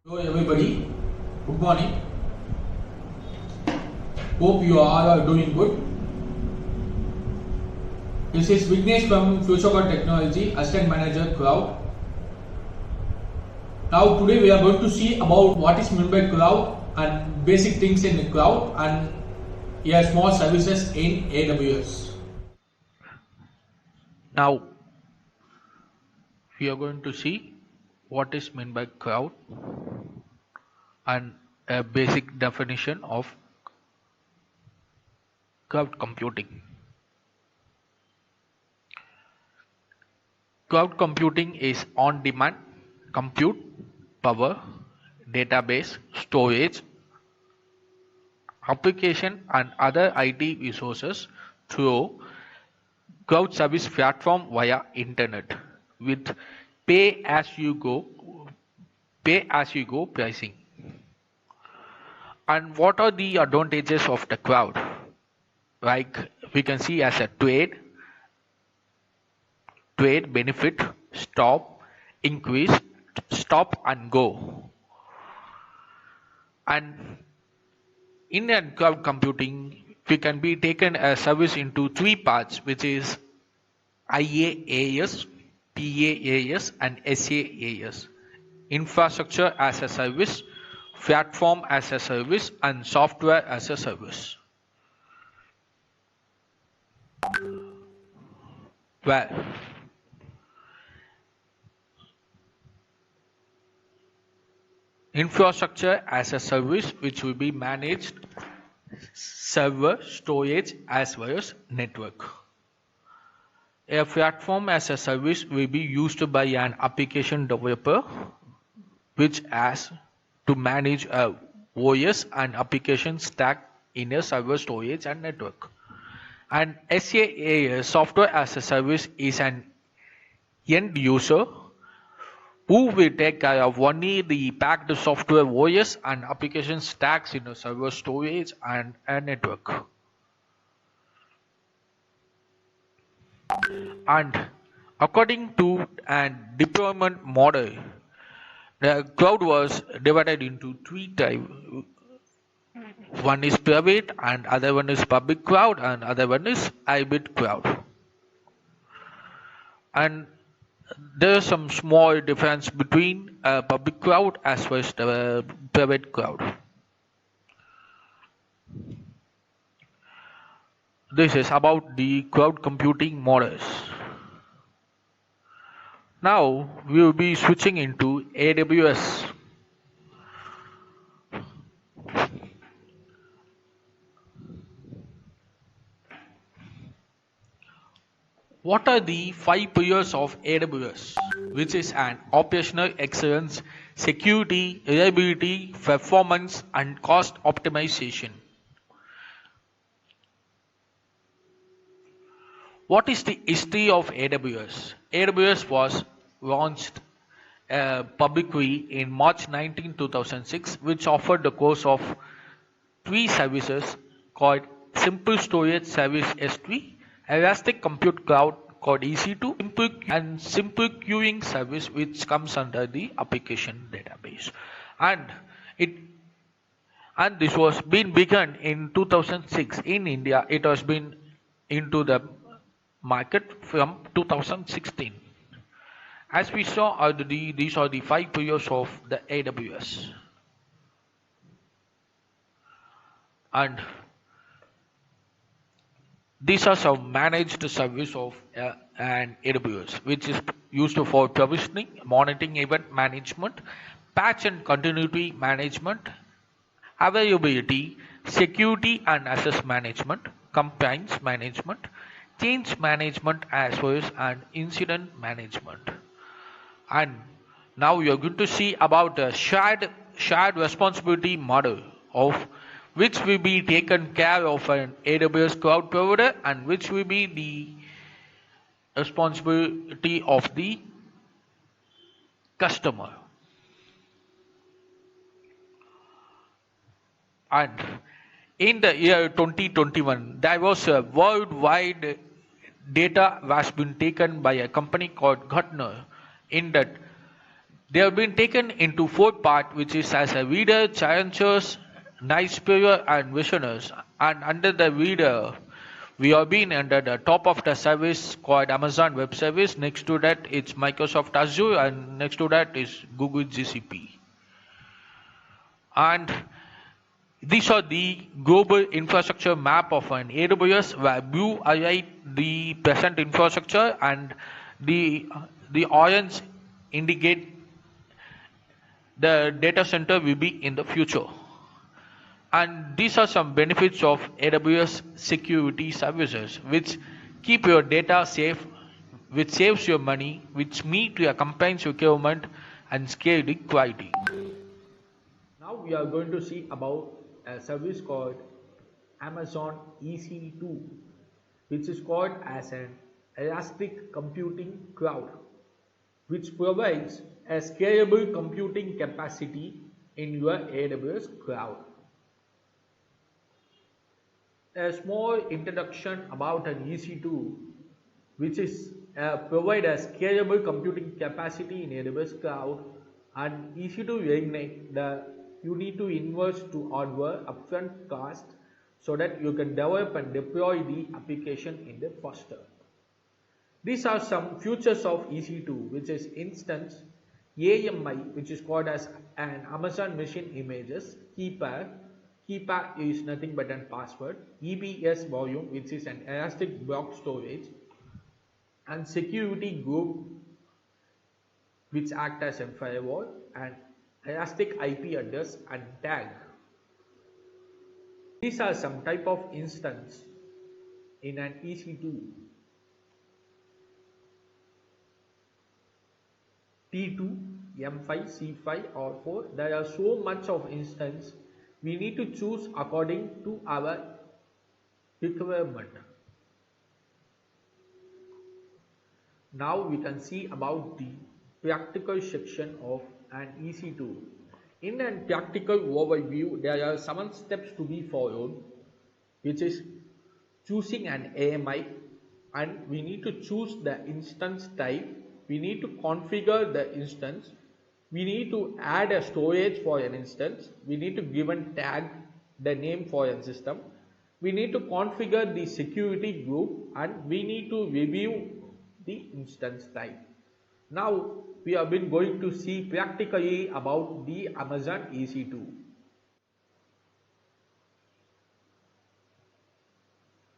Hello everybody, good morning. Hope you all are doing good. This is Vignesh from Futurecalls Technology, Assistant Manager Cloud. Now today we are going to see about what is meant by cloud and basic things in the cloud and small services in AWS. Now we are going to see what is meant by cloud and a basic definition of cloud computing. Cloud computing is on-demand compute, power, database, storage, application and other IT resources through cloud service platform via internet with pay-as-you-go pricing. And what are the advantages of the cloud? Like we can see as a trade benefit, stop, increase, stop and go. And in a cloud computing, we can be taken a service into three parts, which is IaaS, PaaS and SaaS. Infrastructure as a service, platform as a service and software as a service. Well, infrastructure as a service which will be managed server, storage as well as network. A platform as a service will be used by an application developer which has to manage a OS and application stack in a server, storage and network. And SaaS, software as a service, is an end user who will take care of only the packed software OS and application stacks in a server, storage and a network. And according to a deployment model, the cloud was divided into three types. One is private and other one is public cloud and other one is hybrid cloud. And there is some small difference between public cloud as well as the private cloud. This is about the cloud computing models. Now we will be switching into AWS. What are the 5 pillars of AWS, which is an operational excellence, security, reliability, performance, and cost optimization? What is the history of AWS? AWS was launched publicly in March 19, 2006, which offered the course of three services called Simple Storage Service S3, Elastic Compute Cloud called EC2, and Simple Queuing Service, which comes under the application database. And this was been begun in 2006 in India. It has been into the market from 2016. As we saw, these are the 5 pillars of the AWS. And these are some managed service of an AWS, which is used for provisioning, monitoring, event management, patch and continuity management, availability, security and access management, compliance management, change management as well as an incident management. And now you are going to see about the shared responsibility model of which will be taken care of an AWS cloud provider and which will be the responsibility of the customer. And in the year 2021, there was a worldwide data was been taken by a company called Gartner, in that They have been taken into four parts, which is as a reader, challengers, night spirit, and visioners. And under the reader, we have been under the top of the service called Amazon Web Service. Next to that, it's Microsoft Azure, and next to that is Google GCP. And these are the global infrastructure map of an AWS, where blue highlight the present infrastructure and the orange indicate the data center will be in the future. And these are some benefits of AWS security services, which keep your data safe, which saves your money, which meet your compliance requirement and scale the quality. Now we are going to see about a service called Amazon EC2, which is called as an elastic computing cloud, which provides a scalable computing capacity in your AWS cloud. A small introduction about an EC2, which is provide a scalable computing capacity in AWS cloud, and EC2 Ignite, you need to invest to hardware upfront cost so that you can develop and deploy the application in the faster. These are some features of EC2, which is instance, AMI, which is called as an Amazon Machine Images, keypair is nothing but an password, EBS volume, which is an elastic block storage, and security group, which act as a firewall, and elastic IP address and tag. These are some type of instance in an EC2. T2, M5, C5 or 4. There are so much of instance. We need to choose according to our requirement. Now we can see about the practical section of an EC2. In a practical overview, there are 7 steps to be followed, which is choosing an AMI, and we need to choose the instance type. We need to configure the instance. We need to add a storage for an instance. We need to give a tag, the name for a system. We need to configure the security group, and we need to review the instance type. Now we have been going to see practically about the Amazon EC2.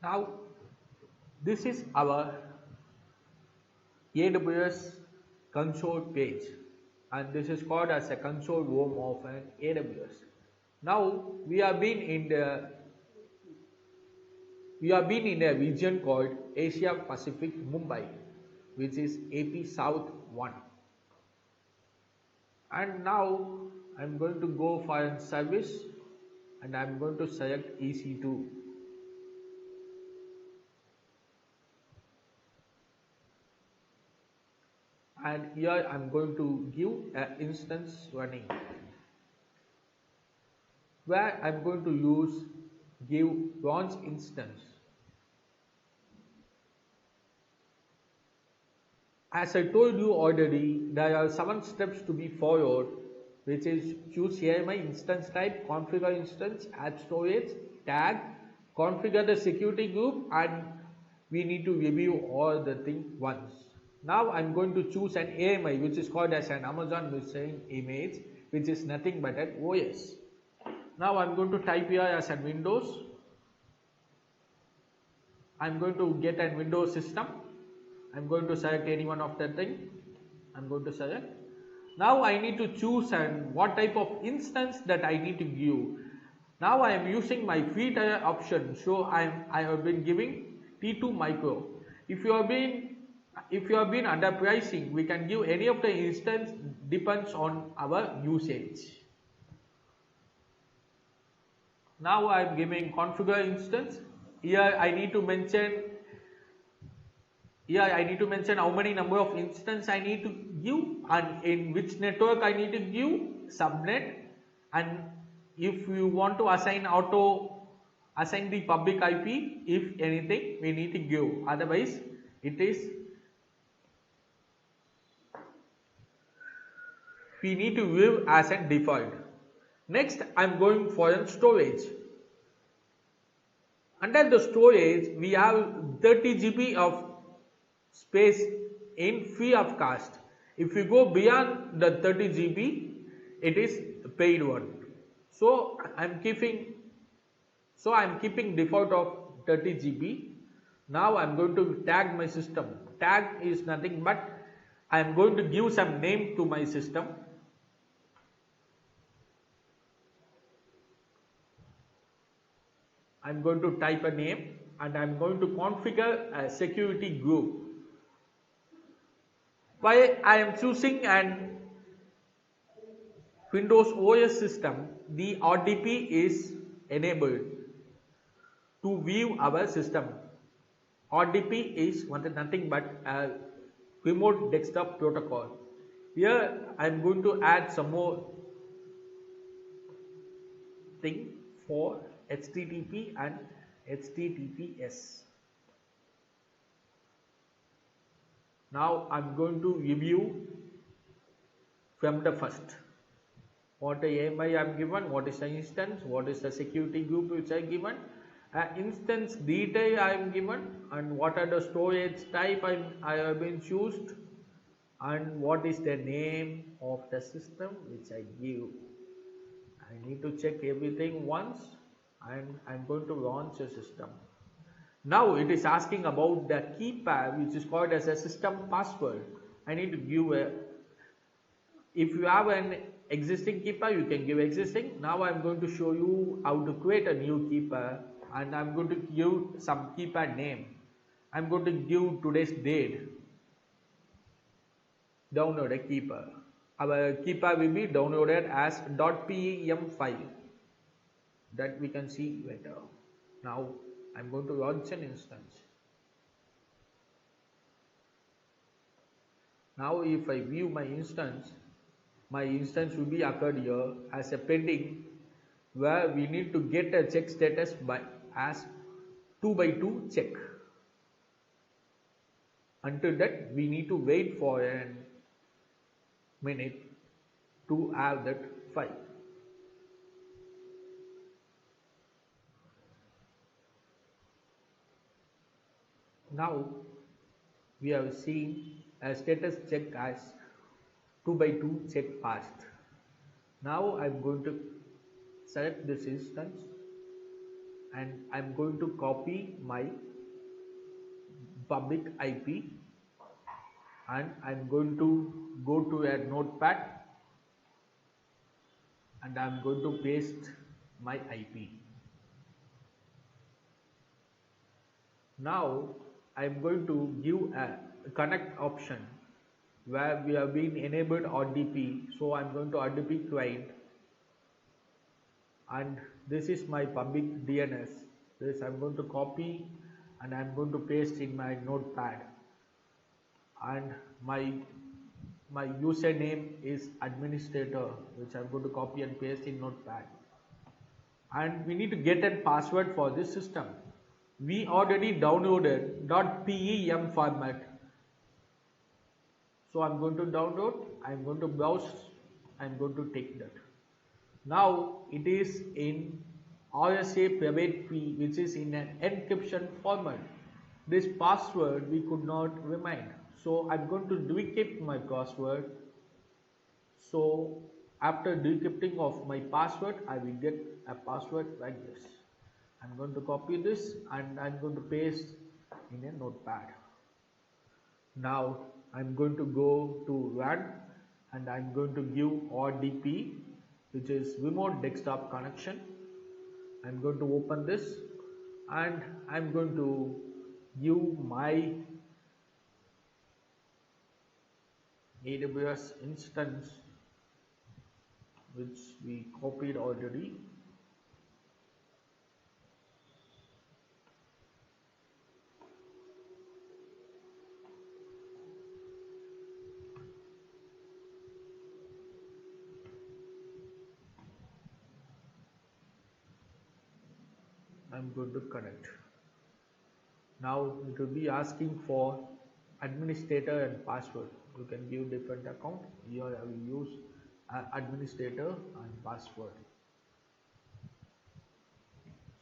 Now this is our AWS console page, and this is called as a console home of an AWS. Now we have been in a region called Asia Pacific Mumbai, which is AP South 1. And now I'm going to go for a service, and I'm going to select EC2. And here I'm going to give an instance running, where I'm going to give launch instance. As I told you already, there are 7 steps to be followed, which is choose AMI, instance type, configure instance, add storage, tag, configure the security group, and we need to review all the things once. Now I'm going to choose an AMI, which is called as an Amazon Machine Image, which is nothing but an OS. Now I'm going to type here as a Windows. I'm going to get a Windows system. I'm going to select any one of the thing. I'm going to select. Now I need to choose and what type of instance that I need to give. Now I am using my free tier option, so I have been giving T2 micro. If you have been under pricing, we can give any of the instance, depends on our usage. Now I am giving configure instance. Here I need to mention how many number of instance I need to give, and in which network I need to give, subnet, and if you want to assign the public IP, if anything we need to give, otherwise it is we need to give as a default. Next, I'm going for a storage. Under the storage, we have 30 GB of space in free of cost. If you go beyond the 30 GB, it is paid one. So I'm keeping default of 30 GB. Now I'm going to tag my system. Tag is nothing but I'm going to give some name to my system. I'm going to type a name and I'm going to configure a security group. While I am choosing an Windows OS system, the RDP is enabled to view our system. RDP is nothing but a remote desktop protocol. Here I am going to add some more thing for HTTP and HTTPS. Now I am going to review from the first. What AMI I am given, what is the instance, what is the security group which I given, instance detail I am given, and what are the storage type I have been chosen, and what is the name of the system which I give. I need to check everything once and I am going to launch a system. Now it is asking about the keypad which is called as a system password. I need to give a, if you have an existing keeper, you can give existing. Now I am going to show you how to create a new keeper and I am going to give some keeper name. I am going to give today's date. Download a keeper. Our keeper will be downloaded as .pem file that we can see later. Now I am going to launch an instance. Now if I view my instance will be occurred here as a pending, where we need to get a check status by as 2x2 check. Until that we need to wait for a minute to have that file. Now we have seen a status check as 2x2 check passed. Now I am going to select this instance and I am going to copy my public IP and I am going to go to a notepad and I am going to paste my IP. Now I am going to give a connect option where we have been enabled RDP. So I am going to RDP client and this is my public DNS. This I am going to copy and I am going to paste in my notepad and my username is administrator, which I am going to copy and paste in notepad. And we need to get a password for this system. We already downloaded .pem format. So I am going to download, I am going to browse, I am going to take that. Now it is in RSA private key, which is in an encryption format. This password we could not remind. So I am going to decrypt my password. So after decrypting of my password, I will get a password like this. I am going to copy this and I am going to paste in a notepad. Now I am going to go to run and I am going to give RDP, which is remote desktop connection. I am going to open this and I am going to give my AWS instance, which we copied already. I am going to connect. Now it will be asking for administrator and password. You can give different account. Here I will use administrator and password.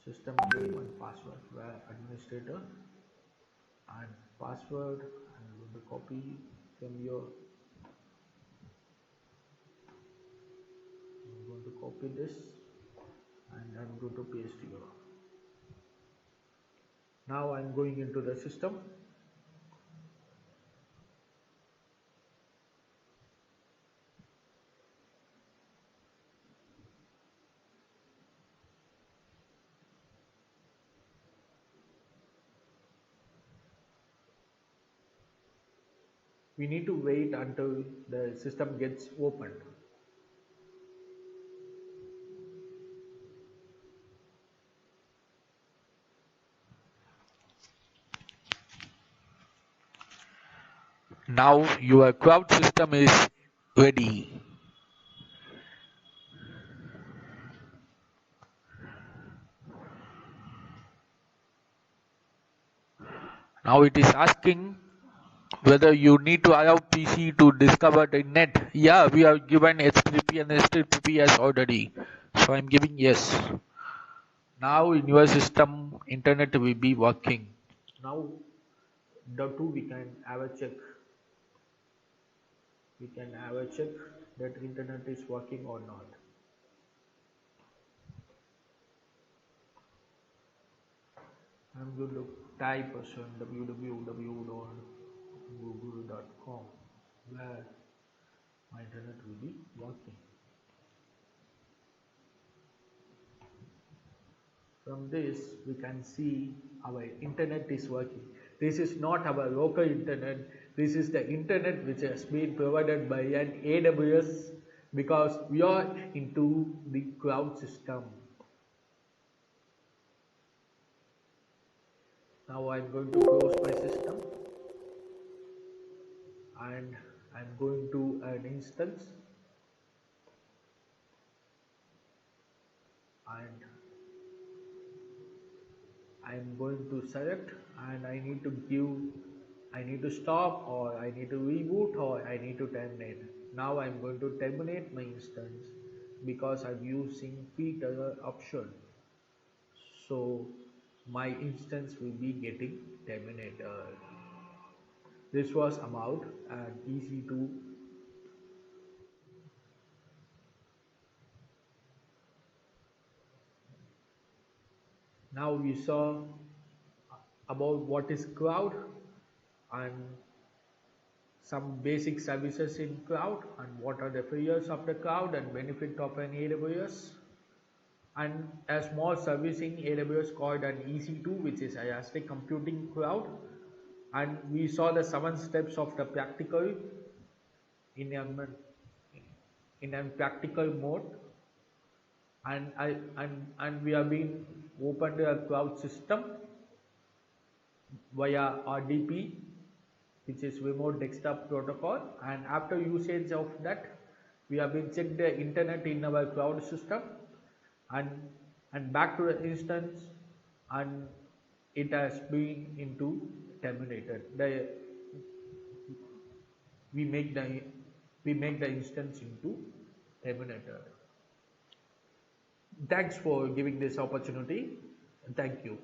System name and password where administrator and password. I'm going to copy from here. I'm going to copy this and I'm going to paste here. Now I'm going into the system. We need to wait until the system gets opened. Now your cloud system is ready. Now it is asking whether you need to allow PC to discover the net. Yeah, we are given HTTP and HTTP as already. So I'm giving yes. Now in your system, internet will be working. Now the two we can have a check. We can have a check that internet is working or not. I'm going to type on www.google.com where my internet will be working. From this we can see our internet is working. This is not our local internet. This is the internet which has been provided by an AWS because we are into the cloud system. Now I'm going to close my system and I'm going to an instance and I'm going to select and I need to stop or I need to reboot or I need to terminate. Now I'm going to terminate my instance because I'm using Peter option. So my instance will be getting terminated. This was about an EC2. Now we saw about what is cloud and some basic services in cloud and what are the features of the cloud and benefit of an AWS and a small service in AWS called an EC2 which is Elastic Computing Cloud, and we saw the 7 steps of the practical in a practical mode and we have been opened a cloud system via RDP which is remote desktop protocol, and after usage of that we have been checked the internet in our cloud system and back to the instance and it has been into terminated. We make the instance into terminated. Thanks for giving this opportunity. Thank you.